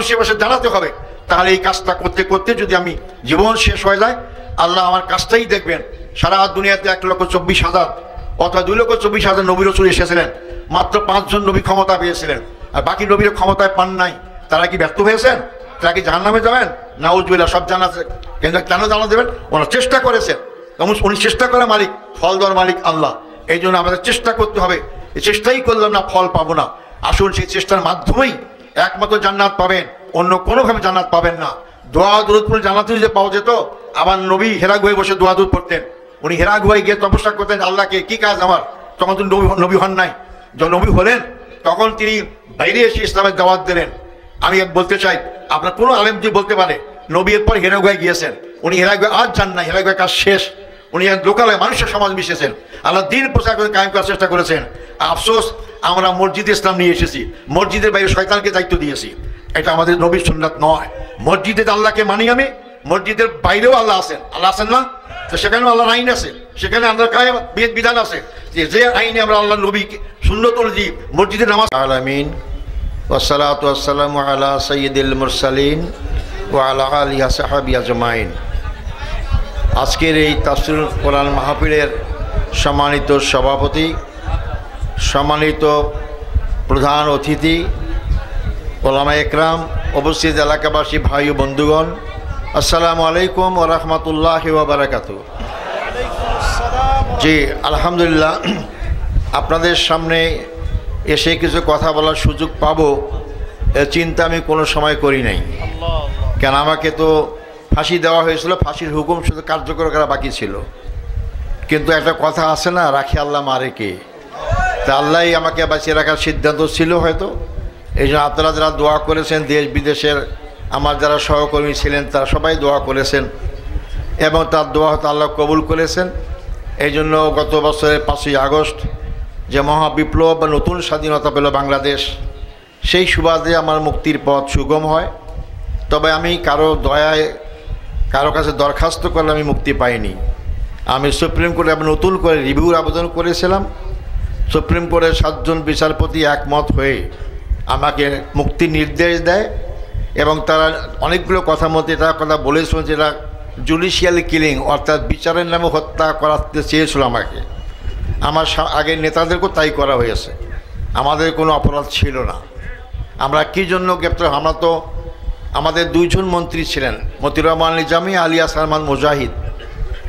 মানুষের পাশে জানাতে হবে। তাহলে এই কাজটা করতে করতে যদি আমি জীবন শেষ হয়ে যায়, আল্লাহ আমার কাজটাই দেখবেন। সারা দুনিয়াতে 1,24,000 অথবা 2,24,000 নবী রাসূল এসেছিলেন, মাত্র 5 জন নবী ক্ষমতা পেয়েছিলেন, আর বাকি নবীরা ক্ষমতায় পান নাই। তারা কি ব্যর্থ হয়েছেন? তারা কি জাহান্নামে যাবেন? নাউজুবিল্লাহ, সব জানা আছে। কিন্তু কেন জানা দেবেন? ওনারা চেষ্টা করেছেন। উনি চেষ্টা করে মালিক, ফল দেওয়ার মালিক আল্লাহ। এই জন্য আমাদের চেষ্টা করতে হবে। এই চেষ্টাই করলাম না, ফল পাবো না। আসুন সেই চেষ্টার মাধ্যমেই একমাত্র জান্নাত পাবেন, অন্য কোনোভাবে জান্নাত পাবেন না। দোয়া দরুদ পড়লে জান্নাতে যে পাওয়া যেত। আমার নবী হেরা গুহায় বসে দোয়া দরুদ পড়তেন। উনি হেরা গুহায় গিয়ে তপস্যা করতেন আল্লাহকে, কি কাজ আমার? তখন তো নবী হন নাই। যখন নবী হলেন তখন তিনি বাইরে এসে ইসলামের দাওয়াত দিলেন। আমি বলতে চাই, আপনার কোনো আলেম যদি বলতে পারে নবী এরপর হেরা গুহায় গিয়েছেন, উনি হেরা গুহায় আজ যান না, হেরা গুহায় কাজ শেষ। উনি লোকালয়ে মানুষের সমাজ মিশেছেন, আল্লাহ দিন প্রচার করে কায়েম করার চেষ্টা করেছেন। আফসোস, আমরা মসজিদে ইসলাম নিয়ে এসেছি, মসজিদের বাইরে শয়তানকে দায়িত্ব দিয়েছি। এটা আমাদের নবীর সুন্নাত নয়। মসজিদে আল্লাহকে মানি আমি, মসজিদের বাইরেও আল্লাহ আছেন। আল্লাহ আছেন না? তো সেখানেও আল্লাহর আইন আছে, সেখানে আল্লাহর কায়েম বিধান আছে। যে আইনে আমরা আল্লাহ নবীকে সুন্নত অনুযায়ী মসজিদে নামাজ। আলামিন ওয়াসসালাতু ওয়াসসালামু আলা সাইয়্যিদিল মুরসালিন ওয়া আলা আলিহি ওয়া সাহবিহি আজমাইন। আজকের এই তাফসীরুল কোরআন মাহফিলের সম্মানিত সভাপতি, সম্মানিত প্রধান অতিথি, ওলামা একরাম, উপস্থিত এলাকাবাসী ভাই ও বন্ধুগণ, আসসালামু আলাইকুম ওয়া রাহমাতুল্লাহি ওয়া বারাকাতুহু। জি আলহামদুলিল্লাহ, আপনাদের সামনে এসে কিছু কথা বলার সুযোগ পাবো এর চিন্তা আমি কোনো সময় করি নাই। কেন, আমাকে তো ফাঁসি দেওয়া হয়েছিল, ফাঁসির হুকুম শুধু কার্যকর করা বাকি ছিল। কিন্তু একটা কথা আছে না, রাখি আল্লাহ মারে কে। তা আল্লাহই আমাকে বাঁচিয়ে রাখার সিদ্ধান্ত ছিল হয়তো। এই জন্য আপনারা যারা দোয়া করেছেন, দেশ বিদেশের আমার যারা সহকর্মী ছিলেন তারা সবাই দোয়া করেছেন এবং তার দোয়া হয়তো আল্লাহ কবুল করেছেন। এই জন্য গত বছরের 5ই আগস্ট যে মহাবিপ্লব বা নতুন স্বাধীনতা পেল বাংলাদেশ, সেই সুবাদে আমার মুক্তির পথ সুগম হয়। তবে আমি কারো দয়ায় কারো কাছে দরখাস্ত করলে আমি মুক্তি পাইনি। আমি সুপ্রিম কোর্টে নতুন করে রিভিউর আবেদন করেছিলাম। সুপ্রিম কোর্টের 7 জন বিচারপতি একমত হয়ে আমাকে মুক্তির নির্দেশ দেয় এবং তারা অনেকগুলো কথা মধ্যে এটা কথা বলেছিল যেটা জুডিশিয়াল কিলিং, অর্থাৎ বিচারের নামে হত্যা করাতে চেয়েছিল আমাকে। আমার আগের নেতাদেরকেও তাই করা হয়েছে। আমাদের কোনো অপরাধ ছিল না। আমরা কী জন্য গ্রেপ্তার? আমরা তো, আমাদের 2 জন মন্ত্রী ছিলেন, মতিউর রহমান নিজামী, আলিয়া সালমান মুজাহিদ,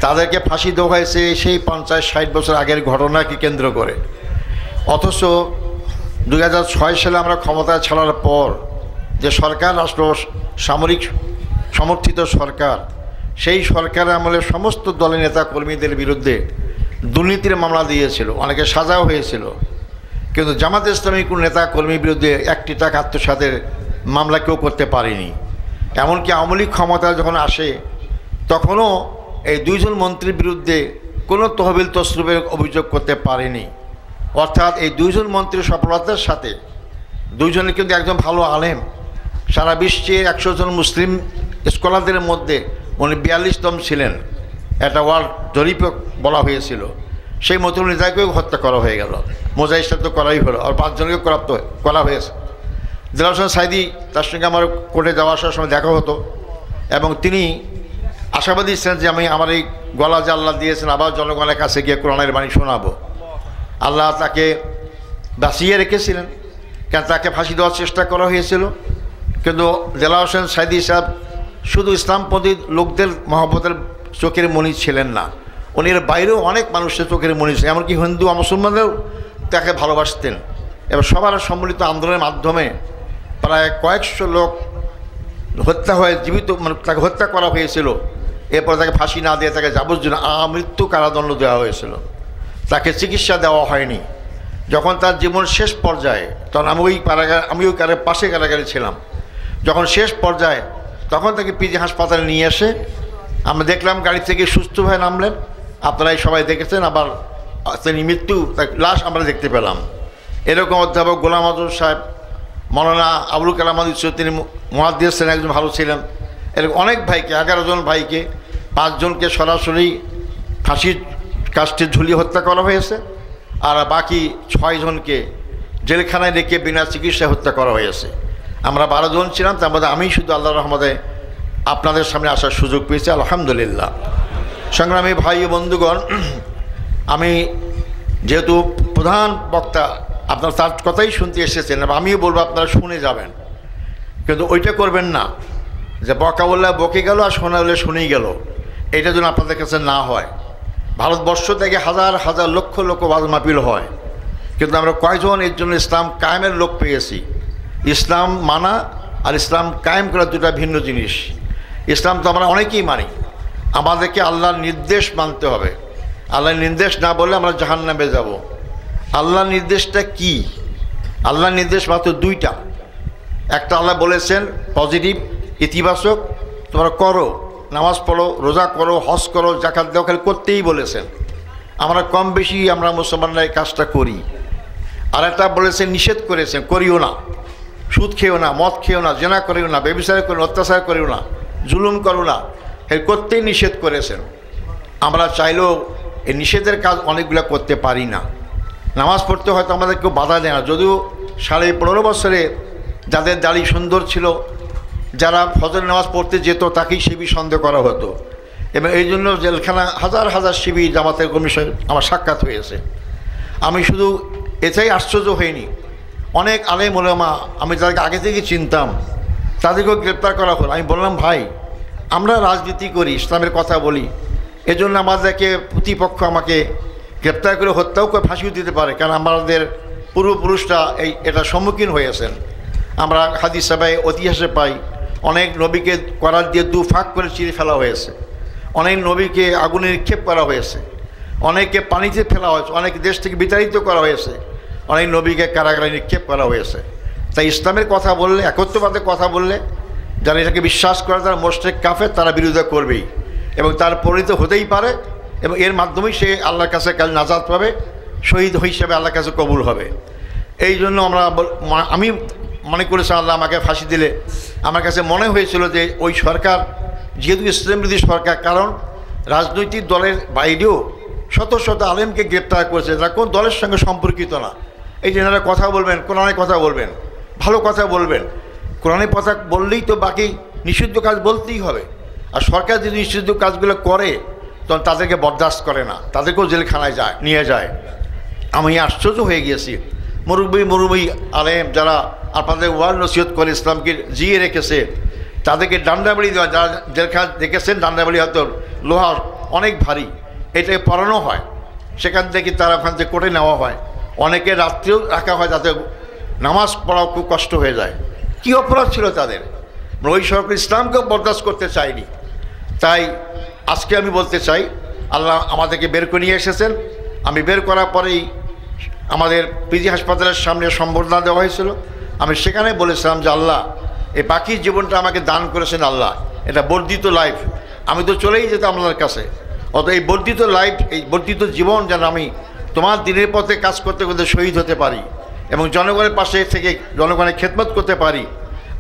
তাদেরকে ফাঁসি দেওয়া হয়েছে সেই 50-60 বছর আগের ঘটনাকে কেন্দ্র করে। অথচ 2006 সালে আমরা ক্ষমতায় ছাড়ার পর যে সরকার, রাষ্ট্র সামরিক সমর্থিত সরকার, সেই সরকারের আমলে সমস্ত দলের নেতা কর্মীদের বিরুদ্ধে দুর্নীতির মামলা দিয়েছিল, অনেকে সাজাও হয়েছিল। কিন্তু জামাতে ইসলামী কোনো নেতা কর্মীর বিরুদ্ধে 1 টাকা আত্মসাতের মামলা কেউ করতে পারেনি। এমনকি আওয়ামী লীগ ক্ষমতায় যখন আসে তখনও এই 2 জন মন্ত্রীর বিরুদ্ধে কোনো তহবিল তসরুপের অভিযোগ করতে পারেনি। অর্থাৎ এই 2 জন মন্ত্রীর সফলতার সাথে 2 জনের কিন্তু একজন ভালো আলেম, সারা বিশ্বে 100 জন মুসলিম স্কলারদের মধ্যে উনি 42তম ছিলেন। একটা ওয়ার্ল্ড জরিপ বলা হয়েছিল। সেই মতিউর নিজামীকেও হত্যা করা হয়ে গেল, মোজাহিদ সাহেব তো করাই হলো, আর 5 জনকে করা হয়েছে। দেলাওয়ার হোসেন সাইদি, তার সঙ্গে আমার কোর্টে যাওয়া আসার সময় দেখা হতো এবং তিনি আশাবাদী ছিলেন যে আমি আমার এই গলা যে আল্লাহ দিয়েছেন আবার জনগণের কাছে গিয়ে কোরআনের বাণী শোনাবো। আল্লাহ তাকে বাঁচিয়ে রেখেছিলেন, কেন তাকে ফাঁসি দেওয়ার চেষ্টা করা হয়েছিল। কিন্তু দেলাওয়ার হোসেন সাইদি সাহেব শুধু ইসলামপন্থী লোকদের মহব্বতের চোখের মণি ছিলেন না, উনি এর বাইরেও অনেক মানুষের চোখের মণি ছিলেন। এমনকি হিন্দু মুসলমানরাও তাকে ভালোবাসতেন এবং সবার সম্মিলিত আন্দোলনের মাধ্যমে প্রায় কয়েকশো লোক হত্যা হয়ে জীবিত, মানে তাকে হত্যা করা হয়েছিল। এরপর তাকে ফাঁসি না দিয়ে তাকে যাবজ্জীবন আমৃত্যু কারাদণ্ড দেওয়া হয়েছিল। তাকে চিকিৎসা দেওয়া হয়নি। যখন তার জীবন শেষ পর্যায়ে, তখন আমি ওই পাশে কারাগারে ছিলাম, যখন শেষ পর্যায়ে তখন তাকে পিজি হাসপাতালে নিয়ে এসে আমরা দেখলাম গাড়ি থেকে সুস্থভাবে নামলেন। আপনারাই সবাই দেখেছেন। আবার তিনি মৃত্যু, তার লাশ আমরা দেখতে পেলাম। এরকম অধ্যাপক গোলাম আজম সাহেব, মৌলানা আবুল কালাম আজাদ, তিনি মুহাদ্দিস ছিলেন, একজন ভালো ছিলেন। এরকম অনেক ভাইকে, 11 জন ভাইকে, 5 জনকে সরাসরি ফাঁসির কাস্টে ঝুলিয়ে হত্যা করা হয়েছে, আর বাকি 6 জনকে জেলখানায় রেখে বিনা চিকিৎসায় হত্যা করা হয়েছে। আমরা 12 জন ছিলাম, তার মধ্যে আমি শুধু আল্লাহর রহমতে আপনাদের সামনে আসার সুযোগ পেয়েছি, আলহামদুলিল্লাহ। সংগ্রামী ভাই ও বন্ধুগণ, আমি যেহেতু প্রধান বক্তা, আপনারা তার কথাই শুনতে এসেছেন, আমিও বলবো আপনারা শুনে যাবেন, কিন্তু ওইটা করবেন না যে বকা বললে বকে গেল আর শোনা বললে শুনেই গেল, এটা যেন আপনাদের কাছে না হয়। ভারতবর্ষ থেকে হাজার হাজার লক্ষ লক্ষ ওয়াজ মাহফিল হয়, কিন্তু আমরা কয়জন এর জন্য ইসলাম কায়েমের লোক পেয়েছি? ইসলাম মানা আর ইসলাম কায়েম করা দুটা ভিন্ন জিনিস। ইসলাম তো আমরা অনেকেই মানি, আমাদেরকে আল্লাহর নির্দেশ মানতে হবে। আল্লাহর নির্দেশ না বললে আমরা জাহান্নামে যাব। আল্লাহর নির্দেশটা কি? আল্লাহর নির্দেশ মাত্র দুইটা। একটা আল্লাহ বলেছেন পজিটিভ, ইতিবাচক, তোমরা করো, নামাজ পড়ো, রোজা করো, হজ করো, জাকাত দাও, খালি করতেই বলেছেন। আমরা কম বেশি আমরা মুসলমানরা এই কাজটা করি। আর একটা বলেছেন নিষেধ করেছেন, করিও না, সুদ খেও না, মদ খেও না, জেনা করিও না, ব্যভিচার করিও না, অত্যাচার করিও না, জুলুম করো না, এই করতেই নিষেধ করেছেন। আমরা চাইলেও এই নিষেধের কাজ অনেকগুলো করতে পারি না। নামাজ পড়তে হয়তো আমাদের কেউ বাধা দেয় না, যদিও 15.5 বছরে যাদের দাড়ি সুন্দর ছিল, যারা ফজর নামাজ পড়তে যেত, তাকেই শিবির সন্দেহ করা হতো। এবং এই জন্য জেলখানা হাজার হাজার শিবির জামাতের কমিশন আমার সাক্ষাৎ হয়েছে। আমি শুধু এটাই আশ্চর্য হইনি, অনেক আলেম ওলামা আমি যাদেরকে আগে থেকে চিনতাম তাদেরকেও গ্রেপ্তার করা হলো। আমি বললাম, ভাই আমরা রাজনীতি করি, ইসলামের কথা বলি, এজন্য আমাদেরকে প্রতিপক্ষ আমাকে গ্রেপ্তার করে হত্যাও করে ফাঁসিও দিতে পারে, কারণ আমাদের পূর্বপুরুষরা এটা সম্মুখীন হয়েছেন। আমরা হাদিস সভায় ইতিহাসে পাই, অনেক নবীকে করার দিয়ে 2 ফাঁক করে চিরে ফেলা হয়েছে, অনেক নবীকে আগুনে নিক্ষেপ করা হয়েছে, অনেকে পানিতে ফেলা হয়েছে, অনেক দেশ থেকে বিতাড়িত করা হয়েছে, অনেক নবীকে কারাগারে নিক্ষেপ করা হয়েছে। তাই ইসলামের কথা বললে, একত্ববাদের কথা বললে, যারা এটাকে বিশ্বাস করে তারা মুশরিক কাফের, তারা বিরোধিতা করবেই এবং তার পরিণত হতেই পারে, এবং এর মাধ্যমেই সে আল্লাহর কাছে কাল নাজাত পাবে, শহীদ হিসেবে আল্লাহর কাছে কবুল হবে। এই জন্য আমি মনে করেছি আল্লাহ আমাকে ফাঁসি দিলে আমার কাছে মনে হয়েছিল যে ওই সরকার যেহেতু ইসলামবিরোধী সরকার, কারণ রাজনৈতিক দলের বাইরেও শত শত আলেমকে গ্রেপ্তার করেছে যারা কোন দলের সঙ্গে সম্পর্কিত না। এই যে এনারা কথা বলবেন, কোরআনের কথা বলবেন, ভালো কথা বলবেন, কোরআনের কথা বললেই তো বাকি নিষিদ্ধ কাজ বলতেই হবে। আর সরকার যদি নিষিদ্ধ কাজগুলো করে তখন তাদেরকে বরদাস্ত করে না, তাদেরকেও জেলখানায় নিয়ে যায়। আমি আশ্চর্য হয়ে গিয়েছি, মুরব্বী আলেম যারা আপনাদের ওয়াজ নসিহত করে ইসলামকে জিয়ে রেখেছে, তাদেরকে ডান্ডাবাড়ি দেওয়া, যারা জেলখানা দেখেছেন ডান্ডাবাড়ি হয়তো লোহার অনেক ভারী, এটাকে পড়ানো হয়, সেখান থেকে তারা ওখান থেকে কোর্টে নেওয়া হয়, অনেকে রাত্রেও রাখা হয়, যাতে নামাজ পড়াও খুব কষ্ট হয়ে যায়। কী অপরাধ ছিল তাদের? ওই সরকার ইসলামকেও বরদাস্ত করতে চায়নি। তাই আজকে আমি বলতে চাই, আল্লাহ আমাদেরকে বের করে নিয়ে এসেছেন। আমি বের করার পরেই আমাদের পিজি হাসপাতালের সামনে সম্বর্ধনা দেওয়া হয়েছিল। আমি সেখানে বলেছিলাম যে আল্লাহ এই বাকি জীবনটা আমাকে দান করেছেন, আল্লাহ এটা বর্ধিত লাইফ, আমি তো চলেই যেতাম আল্লাহর কাছে, অত এই বর্ধিত লাইফ, এই বর্ধিত জীবন যেন আমি তোমার দিনের পথে কাজ করতে করতে শহীদ হতে পারি এবং জনগণের পাশে থেকে জনগণের খেদমত করতে পারি।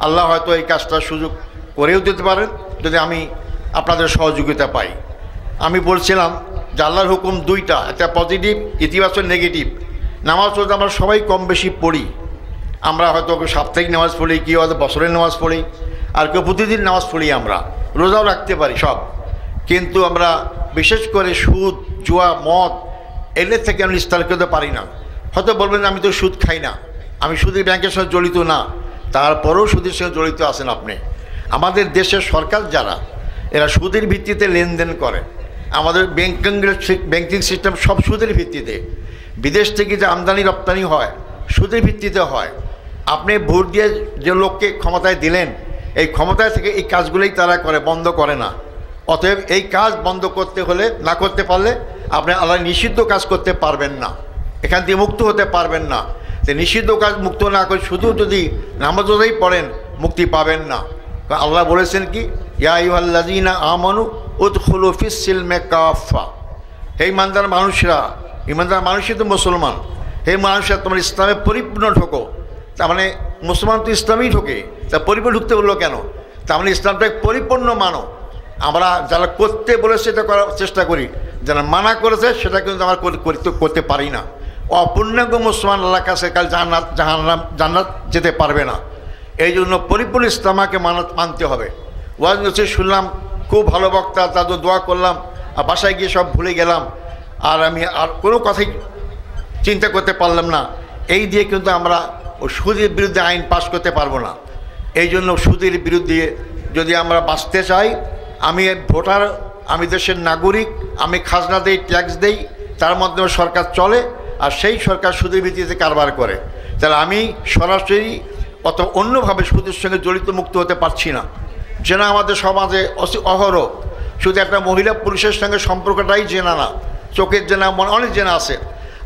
আল্লাহ হয়তো এই কাজটা সুযোগ করেও দিতে পারেন যদি আমি আপনাদের সহযোগিতা পাই। আমি বলছিলাম যে আল্লাহর হুকুম দুইটা, একটা পজিটিভ, ইতিবাচক, নেগেটিভ। নামাজ পড়তে আমরা সবাই কম বেশি পড়ি, আমরা হয়তো সাপ্তাহিক নামাজ পড়ি, কেউ হয়তো বছরের নামাজ পড়ি, আর কেউ প্রতিদিন নামাজ পড়ি, আমরা রোজাও রাখতে পারি সব। কিন্তু আমরা বিশেষ করে সুদ, জুয়া, মদ এদের থেকে আমি নিস্তার করতে পারি না। হয়তো বলবেন আমি তো সুদ খাই না, আমি সুদের ব্যাংকের সঙ্গে জড়িত না, তারপরেও সুদের সঙ্গে জড়িত আছেন আপনি। আমাদের দেশের সরকার যারা, এরা সুদের ভিত্তিতে লেনদেন করে, আমাদের ব্যাংকিং সিস্টেম সব সুদের ভিত্তিতে, বিদেশ থেকে যে আমদানি রপ্তানি হয় সুদের ভিত্তিতে হয়। আপনি ভোট দিয়ে যে লোককে ক্ষমতায় দিলেন, এই ক্ষমতায় থেকে এই কাজগুলোই তারা করে, বন্ধ করে না। অতএব এই কাজ বন্ধ করতে হলে, না করতে পারলে আপনি আল্লাহ নিষিদ্ধ কাজ করতে পারবেন না, এখান থেকে মুক্ত হতে পারবেন না। তো নিষিদ্ধ কাজ মুক্ত না করে শুধু যদি নামাজই পড়েন মুক্তি পাবেন না। আল্লাহ বলেছেন কি, ইয়া আইয়ুহাল্লাযীনা আমানু উদখুলু ফিস-সিলমি কাফা, হে ইমানদার মানুষরা, ইমানদার মানুষই তো মুসলমান, হে মানুষরা তোমরা ইসলামে পরিপূর্ণ ঢোকো। তার মানে মুসলমান তো ইসলামেই ঢোকে, তা পরিপূর্ণ ঢুকতে বললো কেন? তার মানে ইসলামটাকে পরিপূর্ণ মানো। আমরা যারা করতে বলেছে সেটা করার চেষ্টা করি, যারা মানা করেছে সেটা কিন্তু আমরা করতে পারি না। অপূর্ণাঙ্গ মুসলমান আল্লাহর কাছে কাল জান্নাত যেতে পারবে না। এই জন্য পরিপূর্ণ ইসলামকে মানতে হবে। ওয়াজ নসিহত শুনলাম, খুব ভালো বক্তা, তাদের দোয়া করলাম, আর বাসায় গিয়ে সব ভুলে গেলাম, আর আমি আর কোনো কথাই চিন্তা করতে পারলাম না। এই দিয়ে কিন্তু আমরা সুদের বিরুদ্ধে আইন পাস করতে পারবো না। এই জন্য সুদের বিরুদ্ধে যদি আমরা বাঁচতে চাই, আমি ভোটার, আমি দেশের নাগরিক, আমি খাজনা দেই, ট্যাক্স দেই, তার মাধ্যমে সরকার চলে, আর সেই সরকার সুদের ভিত্তিতে কারবার করে, তাহলে আমি সরাসরি অথবা অন্যভাবে সুদের সঙ্গে জড়িত মুক্ত হতে পারছি না। জেনা আমাদের সমাজে অহরহ, শুধু একটা মহিলা পুরুষের সঙ্গে সম্পর্কটাই জেনা না, চোখের জেনা, অনেক জেনা আছে।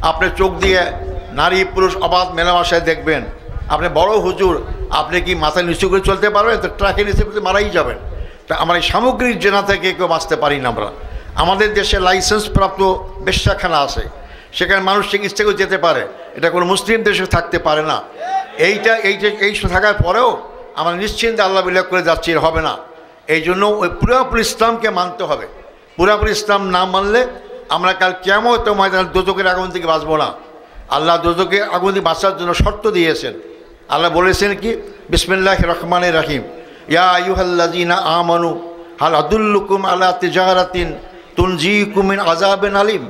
আপনি চোখ দিয়ে নারী পুরুষ অবাধ মেলামেশায় দেখবেন, আপনি বড় হুজুর, আপনি কি মাথা নিচু করে চলতে পারবেন? তো ট্রাকে নিচে মারাই যাবেন। তা আমরা এই সামগ্রিক জেনা থেকে কেউ বাঁচতে পারি না। আমরা আমাদের দেশে লাইসেন্স প্রাপ্ত বেশ্যাখানা আছে, সেখানে মানুষ চিকিৎসা করে যেতে পারে, এটা কোনো মুসলিম দেশে থাকতে পারে না। এই থাকার পরেও আমরা নিশ্চিন্তে আল্লাহ বিল্লাহ করে যাচ্ছি, হবে না। এই জন্য ওই পুরাপুরি ইসলামকে মানতে হবে। পুরাপুরি ইসলাম না মানলে আমরা কাল কিয়ামত ময়দানে দোজখের আগুন থেকে বাঁচবো না। আল্লাহ দোজখের আগুন থেকে বাঁচার জন্য শর্ত দিয়েছেন। আল্লাহ বলেছেন কি, বিসমিল্লাহির রহমানির রহিম, ইয়া আইয়ুহাল্লাযীনা আমানু হাল আদুল্লুকুম আলা তিজারাতিন তুনজিকুম মিন আযাবিন আলিম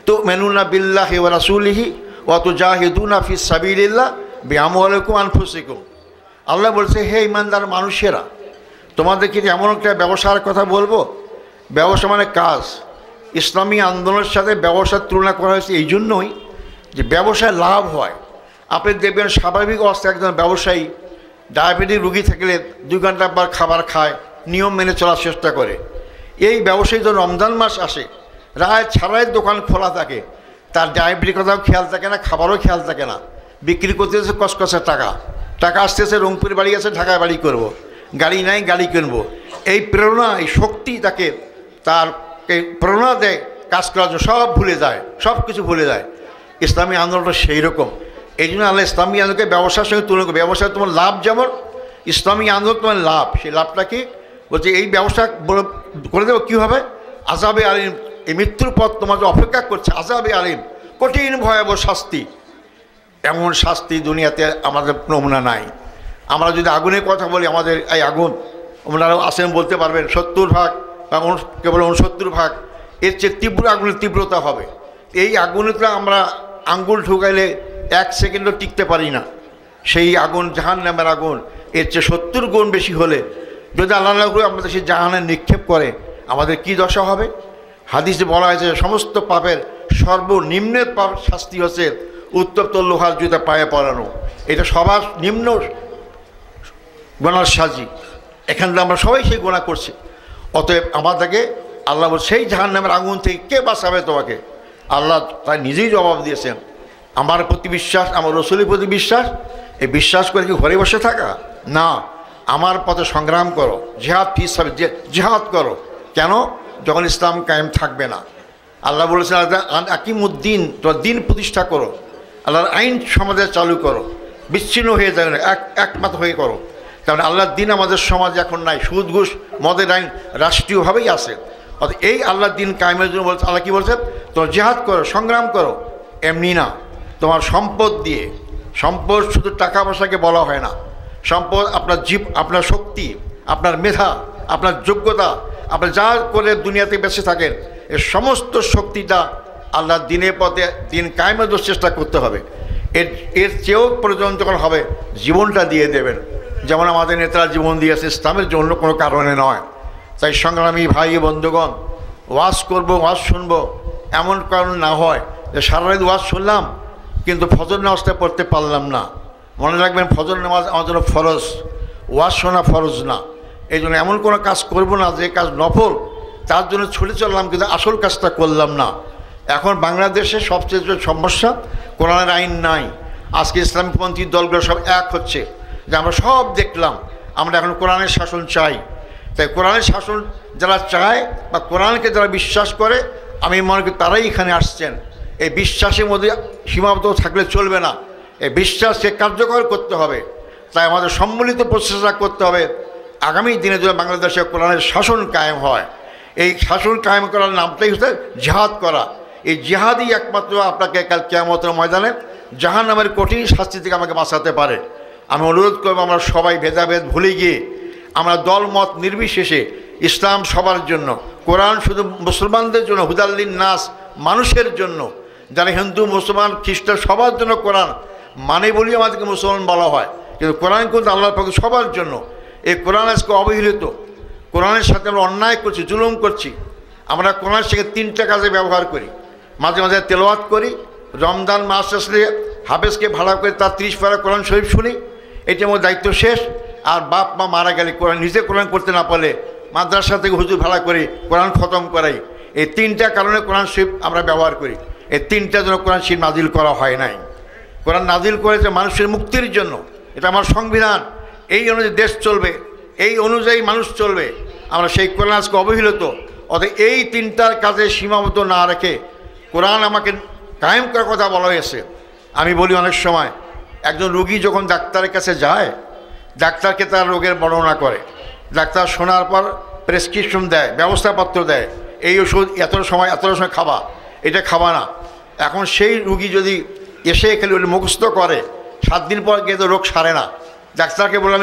তু'মিনুনা বিল্লাহি ওয়া রাসূলিহি ওয়া তুজাহিদুনা ফিস সাবিলিল্লাহ বিআমওয়ালিকুম আনফুসিকুম। আল্লাহ বলছে, হে ইমানদার মানুষেরা, তোমাদেরকে এমন একটা ব্যবসার কথা বলবো। ব্যবসা মানে কাজ। ইসলামী আন্দোলনের সাথে ব্যবসার তুলনা করা হয়েছে এই জন্যই যে ব্যবসায় লাভ হয়। আপনি দেখবেন স্বাভাবিক অবস্থায় একজন ব্যবসায়ী ডায়াবেটিস রুগী থাকলে 2 ঘন্টা পর খাবার খায়, নিয়ম মেনে চলার চেষ্টা করে। এই ব্যবসায়ী যখন রমজান মাস আসে, রায় ছাড়াই দোকান খোলা থাকে, তার ডায়াবেটিস কথাও খেয়াল থাকে না, খাবারও খেয়াল থাকে না, বিক্রি করতেছে কসকসে টাকা আসতেছে, রংপুর বাড়ি আছে, ঢাকায় বাড়ি করব, গাড়ি নাই, গাড়ি কিনবো। এই প্রেরণা, এই শক্তি তাকে তার প্রেরণা দেয় কাজ করার জন্য, সব ভুলে যায়, সব কিছু ভুলে যায়। ইসলামী আন্দোলনটা সেই রকম। এই জন্য আল্লাহ ইসলামী আন্দোলনকে ব্যবসার সঙ্গে তুলনা করে। ব্যবসায় তোমার লাভ যেমন, ইসলামী আন্দোলন তোমার লাভ। সেই লাভটা কি বলছে, এই ব্যবসা করে দেবো কী হবে, আযাবে আলিম, এই মৃত্যুর পথ তোমার অপেক্ষা করছে, আযাবে আলিম, কঠিন ভয়াবহ শাস্তি। এমন শাস্তি দুনিয়াতে আমাদের নমুনা নাই। আমরা যদি আগুনের কথা বলি, আমাদের এই আগুন, ওনারাও আসেন বলতে পারবেন 70 ভাগ বা কেবল 69 ভাগ, এর চেয়ে তীব্র আগুনের তীব্রতা হবে। এই আগুনটা আমরা আঙ্গুল ঢুকাইলে 1 সেকেন্ডও টিকতে পারি না। সেই আগুন জাহান্নামের আগুন, এর চেয়ে 70 গুণ বেশি হলে যদি আল্লাহ আমাদের সেই জাহান্নামে নিক্ষেপ করে, আমাদের কি দশা হবে? হাদিসে বলা হয়েছে, সমস্ত পাপের সর্বনিম্নের পাপ শাস্তি হচ্ছে উত্তপ্ত লোহার জুতা পায়ে পরানো। এটা সবার নিম্ন গোনার সাজি। এখান থেকে আমরা সবাই সেই গোনা করছি। অতএব আমাদেরকে আল্লাহ সেই জাহান্নামের আগুন থেকে কে বাঁচাবে তোমাকে? আল্লাহ তাই নিজেই জবাব দিয়েছেন। আমার প্রতি বিশ্বাস, আমার রসুলের প্রতি বিশ্বাস, এই বিশ্বাস করে কি ঘরে বসে থাকা না, আমার পথে সংগ্রাম করো, জিহাদ ফি সাবিল, জিহাদ করো। কেন? যখন ইসলাম কায়েম থাকবে না। আল্লাহ বলেছেন, আকিমুদ্দিন, তোমার দিন প্রতিষ্ঠা করো, আল্লাহর আইন সমাজে চালু করো, বিচ্ছিন্ন হয়ে যায় না, একমত হয়ে করো। কারণ আল্লাহর দিন আমাদের সমাজে এখন নাই। সুদ ঘুষ মদের আইন রাষ্ট্রীয়ভাবেই আছে। অর্থাৎ এই আল্লাহর দিন কায়েমের জন্য বলছে, আল্লাহ কী বলছেন, তোমার জিহাদ করো, সংগ্রাম করো। এমনি না, তোমার সম্পদ দিয়ে। সম্পদ শুধু টাকা পয়সাকে বলা হয় না। সম্পদ আপনার আপনার শক্তি, আপনার মেধা, আপনার যোগ্যতা, আপনি যা করে দুনিয়াতে বেঁচে থাকেন, এর সমস্ত শক্তিটা আল্লাহর দিনের পথে দিন কায়েমের জন্য চেষ্টা করতে হবে। এর চেয়েও প্রয়োজন যখন হবে, জীবনটা দিয়ে দেবেন। যেমন আমাদের নেতারা জীবন দিয়েছে ইসলামের জন্য, কোনো কারণে নয়। তাই সংগ্রামী ভাই বন্ধুগণ, ওয়াজ করব, ওয়াজ শুনবো, এমন কারণ না হয় যে সারা রাত ওয়াজ শুনলাম কিন্তু ফজর নামাজটা পড়তে পারলাম না। মনে রাখবেন, ফজর নামাজ আমার জন্য ফরজ, ওয়াজ শোনা ফরজ না। এই জন্য এমন কোনো কাজ করব না যে কাজ নফল, তার জন্য ছুটে চললাম কিন্তু আসল কাজটা করলাম না। এখন বাংলাদেশে সবচেয়ে সমস্যা, কোরআনের আইন নাই। আজকে ইসলামপন্থী দলগুলো সব এক হচ্ছে যে আমরা সব দেখলাম, আমরা এখন কোরআনের শাসন চাই। তাই কোরআনের শাসন যারা চায় বা কোরআনকে যারা বিশ্বাস করে, আমি মনে করি তারাই এখানে আসছেন। এই বিশ্বাসের মধ্যে সীমাবদ্ধ থাকলে চলবে না, এই বিশ্বাসকে কার্যকর করতে হবে। তাই আমাদের সম্মিলিত প্রচেষ্টা করতে হবে আগামী দিনে যদি বাংলাদেশে কোরআনের শাসন কায়েম হয়। এই শাসন কায়েম করার নামটাই হচ্ছে জিহাদ করা। এই জিহাদই একমাত্র আপনাকে কাল কিয়ামতের ময়দানে জাহান্নামের কঠিন শাস্তি থেকে আমাকে বাঁচাতে পারে। আমি অনুরোধ করব আমরা সবাই ভেদাভেদ ভুলে গিয়ে আমরা দলমত নির্বিশেষে ইসলাম সবার জন্য, কোরআন শুধু মুসলমানদের জন্য, হুদাল্লিন নাস মানুষের জন্য, যারা হিন্দু মুসলমান খ্রিস্টান সবার জন্য কোরআন মানে বলি আমাদেরকে মুসলমান বলা হয়, কিন্তু কোরআন কিন্তু আল্লাহর পক্ষে সবার জন্য। এই কোরআন আজকে অবহেলিত, কোরআনের সাথে আমরা অন্যায় করছি, জুলুম করছি। আমরা কোরআনের সাথে 3টা কাজে ব্যবহার করি, মাঝে মাঝে তেলাওয়াত করি, রমজান মাস আসলে হাফেজকে ভাড়া করে তার 30 পারা কোরআন শরীফ শুনি, এটা আমার দায়িত্ব শেষ। আর বাপ মা মারা গেলে কোরআন নিজে কোরআন করতে না পারলে মাদ্রাসা থেকে হুজুর ভাড়া করে কোরআন খতম করাই। এই 3টা কারণে কোরআন শরীফ আমরা ব্যবহার করি। এই 3টা জন্য কোরআন শরীফ নাজিল করা হয় নাই। কোরআন নাজিল করেছে মানুষের মুক্তির জন্য, এটা আমার সংবিধান, এই অনুযায়ী দেশ চলবে, এই অনুযায়ী মানুষ চলবে। আমরা সেই কোরআন আজকে অবহেলিত। অতএব এই 3টার কাজে সীমাবদ্ধ না রেখে কোরআন আমাকে কায়েম করার কথা বলা হয়েছে। আমি বলি অনেক সময় একজন রোগী যখন ডাক্তারের কাছে যায়, ডাক্তারকে তার রোগের বর্ণনা করে, ডাক্তার শোনার পর প্রেসক্রিপশন দেয়, ব্যবস্থাপত্র দেয়, এই ওষুধ এতটা সময় খাবা, এটা খাবা না। এখন সেই রুগী যদি এসে খালি মুখস্থ করে, 7 দিন পর গিয়ে তো রোগ সারে না। ডাক্তারকে বললাম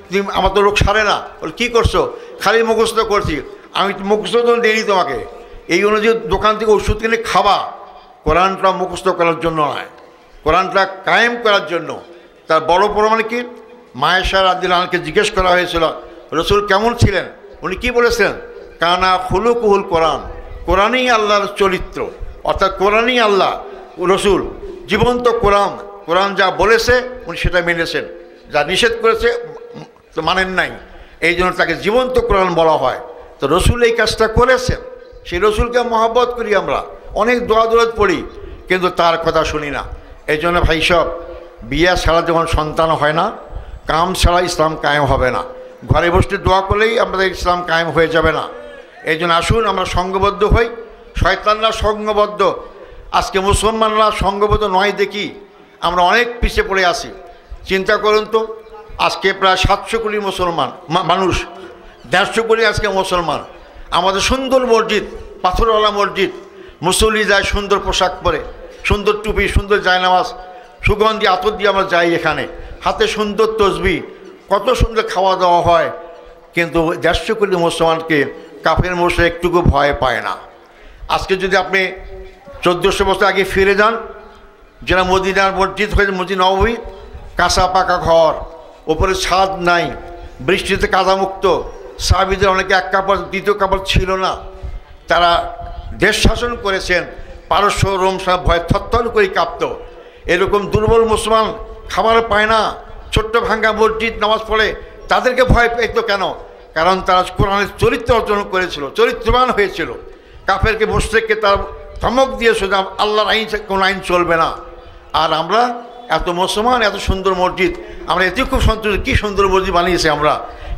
তুমি আমার তো রোগ সারে না, বলে কী করছো? খালি মুখস্থ করছি। আমি মুখস্থ তো দেরি তোমাকে, এই অনুযায়ী দোকান থেকে ওষুধ কিনে খাবা। কোরআনটা মুখস্থ করার জন্য নয়, কোরআনটা কায়েম করার জন্য। তার বড় প্রমাণ কি? মায়েশা রাদিয়াল্লাহু আনহাকে জিজ্ঞেস করা হয়েছিল রসুল কেমন ছিলেন, উনি কি বলেছেন? কানা খুলুকুহুল কোরআন, কোরআনই আল্লাহর চরিত্র, অর্থাৎ কোরআনই আল্লাহ রসুল, জীবন্ত কোরআন। কোরআন যা বলেছে উনি সেটা মেনেছেন, যা নিষেধ করেছে তো মানেন নাই, এই জন্য তাকে জীবন্ত কোরআন বলা হয়। তো রসুল এই কাজটা করেছেন, সেই রসুলকে মহব্বত করি আমরা, অনেক দোয়া দৌলত পড়ি, কিন্তু তার কথা শুনি না। এই জন্য ভাই সব, বিয়া ছাড়া যখন সন্তান হয় না, কাম ছাড়া ইসলাম কায়েম হবে না। ঘরে বসে দোয়া করলেই আমাদের ইসলাম কায়েম হয়ে যাবে না। এই জন্য আসুন আমরা সঙ্গবদ্ধ হই। শয়তানরা সঙ্গবদ্ধ, আজকে মুসলমানরা সঙ্গবদ্ধ নয় দেখি আমরা অনেক পিছিয়ে পড়ে আছি। চিন্তা করুন তো, আজকে প্রায় 700 কোটি মুসলমান মানুষ, 150 কোটি আজকে মুসলমান। আমাদের সুন্দর মসজিদ, পাথরওয়ালা মসজিদ, মুসল্লি যায় সুন্দর পোশাক পরে, সুন্দর টুপি, সুন্দর জায়নামাজ, সুগন্ধি আতর দিয়ে আমরা যাই এখানে, হাতে সুন্দর তসবিহ, কত সুন্দর খাওয়া দাওয়া হয়। কিন্তু 150 কোটি মুসলমানকে কাফের মুশরিক একটুকু ভয় পায় না। আজকে যদি আপনি 1400 বছর আগে ফিরে যান, যেটা মদিনার মসজিদ হয়েছে মসজিদ নববী, কাঁচা পাকা ঘর, ওপরে ছাদ নাই, বৃষ্টিতে কাদামুক্ত, সাহাবীদের অনেকে এক কাপড় দ্বিতীয় কাপড় ছিল না, তারা দেশ শাসন করেছেন, পারস্য রোম সব ভয় থরথর করে কাঁপত। এরকম দুর্বল মুসলমান খাবার পায় না, ছোট্ট ভাঙ্গা মসজিদ নামাজ পড়ে, তাদেরকে ভয় পেত কেন? কারণ তারা কোরআনের চরিত্র অর্জন করেছিল, চরিত্রবান হয়েছিল। কাফেরকে মুশরিককে তারা ধমক দিয়েছিল আল্লাহর আইন, কোনো আইন চলবে না। আর আমরা এত মুসলমান, এত সুন্দর মসজিদ, আমরা এতে খুব সন্তুষ্ট, কী সুন্দর মসজিদ বানিয়েছি আমরা,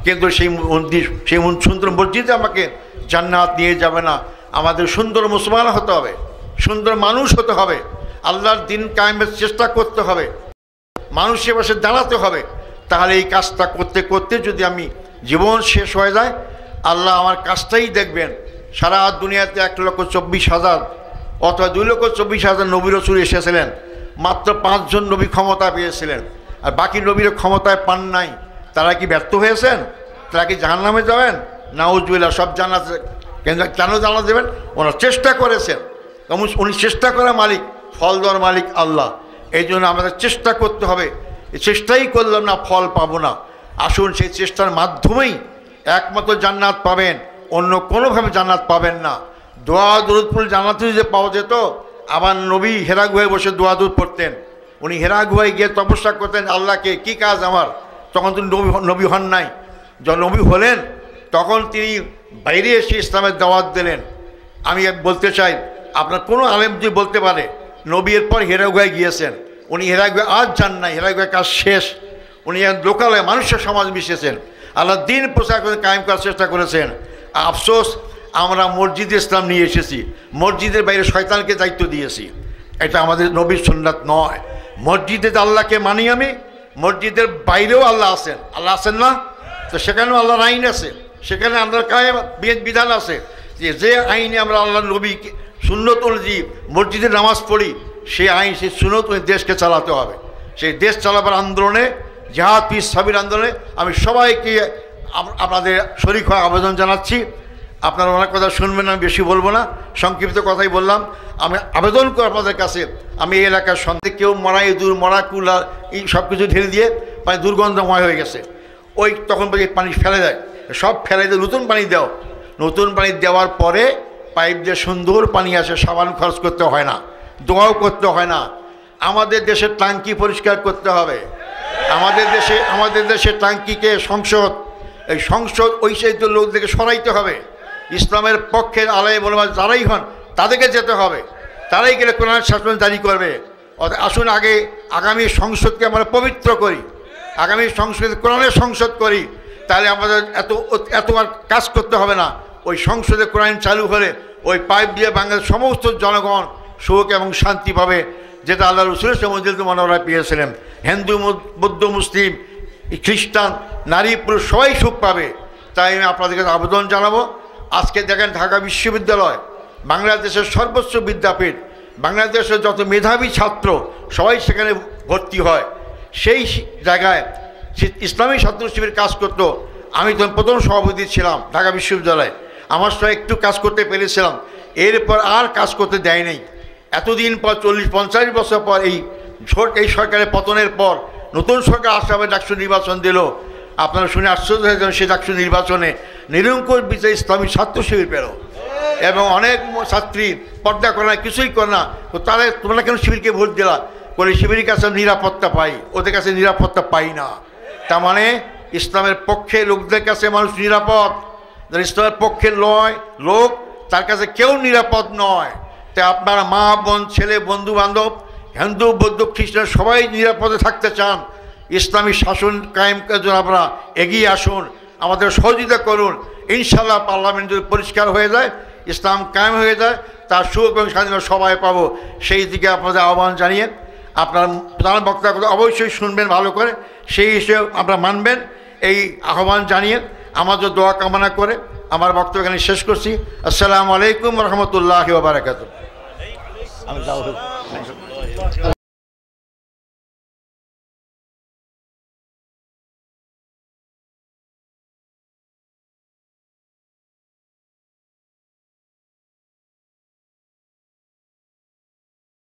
কিন্তু সেই মন্দির, সেই সুন্দর মসজিদে আমাকে জান্নাত নিয়ে যাবে না। আমাদের সুন্দর মুসলমান হতে হবে, সুন্দর মানুষ হতে হবে, আল্লাহর দিন কায়েমের চেষ্টা করতে হবে, মানুষের পাশে দাঁড়াতে হবে। তাহলে এই কাজটা করতে করতে যদি আমি জীবন শেষ হয়ে যায়, আল্লাহ আমার কাজটাই দেখবেন। সারা দুনিয়াতে 1,24,000 অথবা 2,24,000 নবী রাসূল এসেছিলেন, মাত্র 5 জন নবী ক্ষমতা পেয়েছিলেন, আর বাকি নবীরা ক্ষমতায় পান নাই। তারা কি ব্যর্থ হয়েছেন? তারা কি জাহান্নামে যাবেন? নাউজুবিল্লাহ, সব জান্নাত। কেন জান্নাত দেবেন? ওনারা চেষ্টা করেছেন, উনি চেষ্টা করা মালিক, ফল দেওয়ার মালিক আল্লাহ। এই জন্য আমাদের চেষ্টা করতে হবে। এই চেষ্টাই করলাম না, ফল পাবো না। আসুন সেই চেষ্টার মাধ্যমেই একমাত্র জান্নাত পাবেন, অন্য কোনোভাবে জান্নাত পাবেন না। দোয়া দরুদ পড়লে জান্নাতে যে পাওয়া যেত। আবার নবী হেরা গুহায় বসে দোয়া দরুদ পড়তেন। উনি হেরা গুহায় গিয়ে তপস্যা করতেন আল্লাহকে, কি কাজ আমার? তখন তিনি নবী হন নাই। যখন নবী হলেন তখন তিনি বাইরে এসে ইসলামের দাওয়াত দিলেন। আমি বলতে চাই, আপনার কোনো আলেম যদি বলতে পারে নবী এরপর হেরা গুহায় গিয়েছেন, উনি হেরা গুহায় আজ যান নাই, হেরা গুহায় কাজ শেষ। উনি লোকালয়ে মানুষের সমাজ মিশেছেন, আল্লাহ দিন প্রচার করে কায়েম করার চেষ্টা করেছেন। আফসোস, আমরা মসজিদে ইসলাম নিয়ে এসেছি, মসজিদের বাইরে শয়তানকে দায়িত্ব দিয়েছি। এটা আমাদের নবীর সুন্নাত নয়। মসজিদে আল্লাহকে মানি আমি, মসজিদের বাইরেও আল্লাহ আছেন। আল্লাহ আছেন না? তো সেখানেও আল্লাহর আইন আছে, সেখানে আল্লাহর কায়েম বিধান আছে। যে আইনে আমরা আল্লাহ নবী সুন্নত অনুযায়ী মসজিদে নামাজ পড়ি, সেই আইন, সেই সুন্নত দেশকে চালাতে হবে। সেই দেশ চালাবার আন্দোলনে জিহাদ ফি সাবিল আন্দোলনে আমি সবাইকে আপনাদের শরীক হওয়ার আবেদন জানাচ্ছি। আপনারা অনেক কথা শুনবেন, আমি বেশি বলবো না, সংক্ষিপ্ত কথাই বললাম। আমি আবেদন করি আপনাদের কাছে, আমি এই এলাকার সন্দেহ কেউ মরা ইঁদুর মরা কুলা এই সব কিছু ঢেলে দিয়ে পানি দুর্গন্ধময় হয়ে গেছে, ওই তখন বলি পানি ফেলে দেয়, সব ফেলে দিয়ে নতুন পানি দাও। নতুন পানি দেওয়ার পরে পাইপ দিয়ে সুন্দর পানি আসে, সাবান খরচ করতে হয় না, দোয়াও করতে হয় না। আমাদের দেশের ট্যাঙ্কি পরিষ্কার করতে হবে। আমাদের দেশের ট্যাঙ্কিকে সংসদ, এই সংসদ ওই সেই লোকদেরকে সরাইতে হবে। ইসলামের পক্ষে আলাই বলবা যারাই হন তাদেরকে যেতে হবে, তারাই গেলে কোরআন শাসন জারি করবে। আসুন আগামী সংসদকে আমরা পবিত্র করি, আগামী সংসদ কোরআনের সংসদ করি, তাহলে আমাদের এত আর কাজ করতে হবে না। ওই সংসদে কোরআন চালু হলে ওই পাইপ দিয়ে বাংলাদেশের সমস্ত জনগণ সুখ এবং শান্তি পাবে, যেটা আল্লাহ রসুলের সমুদ্র মনোরা পেয়েছিলেন। হিন্দু, বৌদ্ধ, মুসলিম, খ্রিস্টান, নারী পুরুষ সবাই সুখ পাবে। তাই আমি আপনাদের কাছে আবেদন জানাবো। আজকে দেখেন ঢাকা বিশ্ববিদ্যালয় বাংলাদেশের সর্বোচ্চ বিদ্যাপীঠ, বাংলাদেশের যত মেধাবী ছাত্র সবাই সেখানে ভর্তি হয়। সেই জায়গায় ইসলামী ছাত্র শিবির কাজ করতো। আমি তখন প্রথম সভাপতি ছিলাম ঢাকা বিশ্ববিদ্যালয়ে, আমার সঙ্গে একটু কাজ করতে পেরেছিলাম, এরপর আর কাজ করতে দেয় নাই। এতদিন পর 40-50 বছর পর এই সরকারের পতনের পর নতুন সরকার আসামে ডাকসু নির্বাচন দিল। আপনারা শুনে আশ্চর্য হয়ে যান, সেই ডাকসু নির্বাচনে নিরঙ্কুশ বিজয় ইসলামী ছাত্র শিবির পেল এবং অনেক ছাত্রী পর্দা করে না, কিছুই করে না। তো তোমরা কেন শিবিরকে ভোট দিলা? করে শিবিরের কাছে নিরাপত্তা পাই, ওদের কাছে নিরাপত্তা পাই না। তার মানে ইসলামের পক্ষে লোকদের কাছে মানুষ নিরাপদ, ইসলামের পক্ষে লোক তার কাছে কেউ নিরাপদ নয়। তাই আপনারা মা বোন ছেলে বন্ধু বান্ধব হিন্দু বৌদ্ধ খ্রিস্টান সবাই নিরাপদে থাকতে চান, ইসলামী শাসন কায়েম করার জন্য আপনারা এগিয়ে আসুন, আমাদের সহযোগিতা করুন। ইনশাআল্লাহ পার্লামেন্ট যদি পরিষ্কার হয়ে যায়, ইসলাম কায়েম হয়ে যায়, তার সুখ এবং স্বাধীনতা সবাই পাবো। সেই দিকে আপনাদের আহ্বান জানিয়ে আপনার প্রধান বক্তা অবশ্যই শুনবেন ভালো করে, সেই হিসেবে আপনারা মানবেন। এই আহ্বান জানিয়ে আমাদের দোয়া কামনা করে আমার বক্তব্য এখানে শেষ করছি। আসসালামু আলাইকুম রহমতুল্লাহি ওয়া বারাকাতুহু।